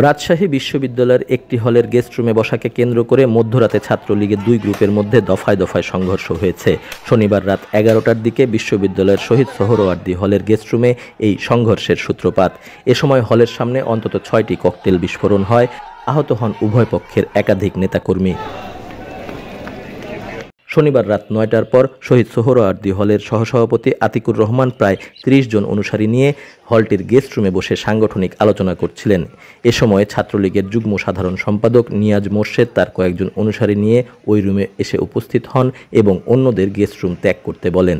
রাজশাহী বিশ্ববিদ্যালয়ের একটি হলের গেস্ট রুমে বসাকে কেন্দ্র করে মধ্যরাতে ছাত্রলীগের দুই গ্রুপের মধ্যে দফায় দফায় সংঘর্ষ হয়েছে। শনিবার রাত 11টার দিকে বিশ্ববিদ্যালয়ের শহীদ সোহরাওয়ার্দী হলের গেস্ট রুমে এই সংঘর্ষের সূত্রপাত। এ সময় হলের সামনে অন্তত 6টি ককটেল বিস্ফোরণ হয়। আহত হন উভয় পক্ষের একাধিক নেতাকর্মী। শনিবার রাত 9টার পর শহীদ সোহরাওয়ার্দী হলের সহসভাপতি আতিকুর রহমান প্রায় 30 জন অনুসারী নিয়ে হলটির গেস্ট রুমে বসে সাংগঠনিক আলোচনা করছিলেন। এ সময় ছাত্রলীগের যুগ্ম সাধারণ সম্পাদক নিয়াজ মোর্শেদ তার কয়েকজন অনুসারী নিয়ে ওই রুমে এসে উপস্থিত হন এবং অন্যদের গেস্ট রুম ত্যাগ করতে বলেন।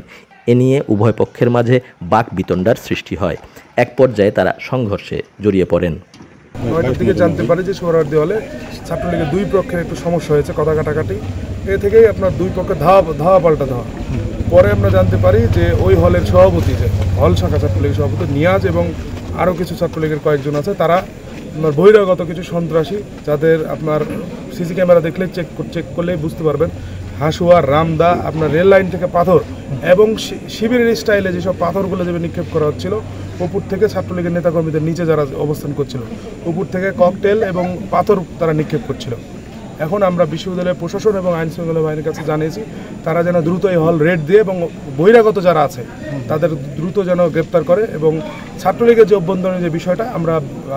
এ নিয়ে উভয় পক্ষের মাঝে বাকবিতণ্ডার সৃষ্টি হয়। এক পর্যায়ে তারা সংঘর্ষে জড়িয়ে পড়েন। 9টার দিকে জানতে পারি যে সোহরাওয়ার্দী হলে ছাত্রলীগের দুই পক্ষের একটু সমস্যা হয়েছে, কথা কাটাকাটি। এ থেকেই আপনার দুই পক্ষে ধাওয়া পাল্টা ধাওয়া। পরে আমরা জানতে পারি যে ওই হলের সভাপতি, যে হল শাখা ছাত্রলীগের সভাপতি নিয়াজ এবং আরও কিছু ছাত্রলীগের কয়েকজন আছে, তারা আপনার বহিরাগত কিছু সন্ত্রাসী, যাদের আপনার সিসি ক্যামেরা দেখলে চেক করলেই বুঝতে পারবেন, হাসুয়া, রামদা, আপনার রেল লাইন থেকে পাথর এবং শিবিরের স্টাইলে যেসব পাথরগুলো যেভাবে নিক্ষেপ করা হচ্ছিল, উপর থেকে ছাত্রলীগের নেতাকর্মীদের নিচে যারা অবস্থান করছিল, উপর থেকে ককটেল এবং পাথর তারা নিক্ষেপ করছিল। এখন আমরা বিশ্ববিদ্যালয়ের প্রশাসন এবং আইন শৃঙ্খলা বাহিনীর কাছে জানিয়েছি তারা যেন দ্রুত এই হল রেড দিয়ে এবং বহিরাগত যারা আছে তাদের দ্রুত যেন গ্রেপ্তার করে, এবং ছাত্রলীগের যে অভ্যন্তরীণ যে বিষয়টা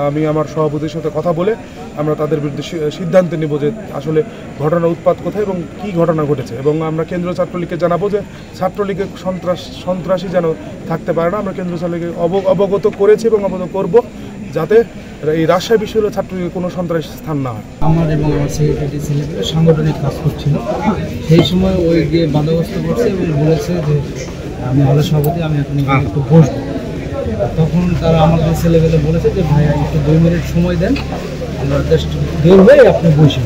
আমি আমার সভাপতির সাথে কথা বলে আমরা তাদের বিরুদ্ধে সিদ্ধান্ত নিব যে আসলে ঘটনার উৎপাত কোথায় এবং কী ঘটনা ঘটেছে, এবং আমরা কেন্দ্রীয় ছাত্রলীগকে জানাবো যে ছাত্রলীগের সন্ত্রাসী যেন থাকতে পারে না। আমরা কেন্দ্রীয় ছাত্রলীগকে অবগত করেছি এবং অবগত করব যাতে এই রাজশাহী বিশ্ববিদ্যালয়ের ছাত্রলীগের কোনো সন্ত্রাসী স্থান না হয়। আমার এবং আমার সেক্রেটারি ছেলেমেয়েরা সাংগঠনিক কাজ করছিল, সেই সময় ওই গিয়ে বাধাগ্রস্ত করছে এবং বলেছে যে আমি হলের সভাপতি, আমি এখন একটু বসবো। তখন তারা আমাদের ছেলেমেয়ে বলেছে যে ভাইয়া একটু 2 মিনিট সময় দেন, আমরা জাস্ট বের হয়ে আপনি বসে।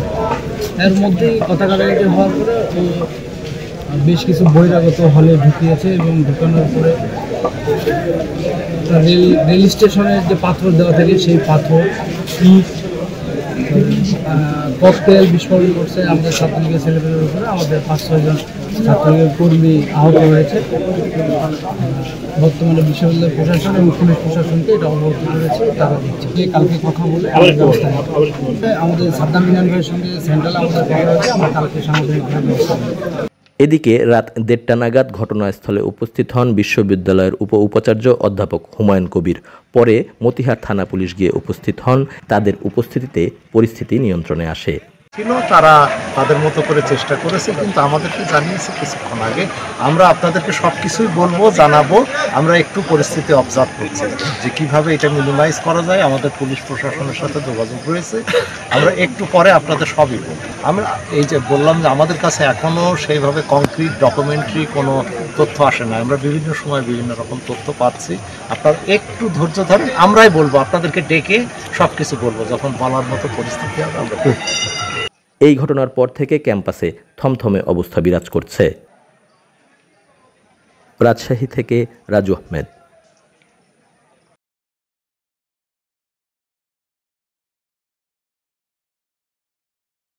এর মধ্যেই কথা কাটাকাটি হওয়ার পরে ও বেশ কিছু বহিরাগত হলে ঢুকিয়েছে এবং ঢুকানোর পরে রেল স্টেশনের যে পাথর দেওয়া থাকে সেই পাথর, ইট, ককটেল বিস্ফোরণ করছে আমাদের ছাত্রলীগের ছেলেমেয়েদের উপরে। আমাদের 5-6 জন ছাত্রলীগের কর্মী আহত হয়েছে। বর্তমানে বিশ্ববিদ্যালয় প্রশাসন এবং পুলিশ প্রশাসনকে এটা অবগত করেছে, তারা দিচ্ছে। কালকে কথা বলে আমাদের সাদ্দাম মিনান ভাইয়ের সঙ্গে সেন্ট্রাল আমাদের কথা হয়েছে, আমরা কালকে সাংগঠনিকভাবে ব্যবস্থা নেব। এদিকে রাত 1টা নাগাদ ঘটনাস্থলে উপস্থিত হন বিশ্ববিদ্যালয়ের উপাচার্য অধ্যাপক হুমায়ুন কবির। পরে মতিহার থানা পুলিশ গিয়ে উপস্থিত হন। তাদের উপস্থিতিতে পরিস্থিতি নিয়ন্ত্রণে আসে। তারা তাদের মতো করে চেষ্টা করেছে, কিন্তু আমাদেরকে জানিয়েছে কিছুক্ষণ আগে। আমরা আপনাদেরকে সব কিছুই বলবো, জানাবো। আমরা একটু পরিস্থিতি অবজার্ভ করছি যে কিভাবে এটা মিনিমাইজ করা যায়। আমাদের পুলিশ প্রশাসনের সাথে যোগাযোগ রয়েছে, আমরা একটু পরে আপনাদের সবই বলবো। আমরা এই যে বললাম যে আমাদের কাছে এখনও সেইভাবে কংক্রিট ডকুমেন্টারি কোনো তথ্য আসে না। আমরা বিভিন্ন সময় বিভিন্ন রকম তথ্য পাচ্ছি। আপনারা একটু ধৈর্য ধরেন, আমরাই বলবো, আপনাদেরকে ডেকে সব কিছু বলবো। যখন বলার মতো পরিস্থিতি হবে আমরা। এই ঘটনার পর থেকে ক্যাম্পাসে থমথমে অবস্থা বিরাজ করছে। রাজশাহী থেকে রাজু আহমেদ।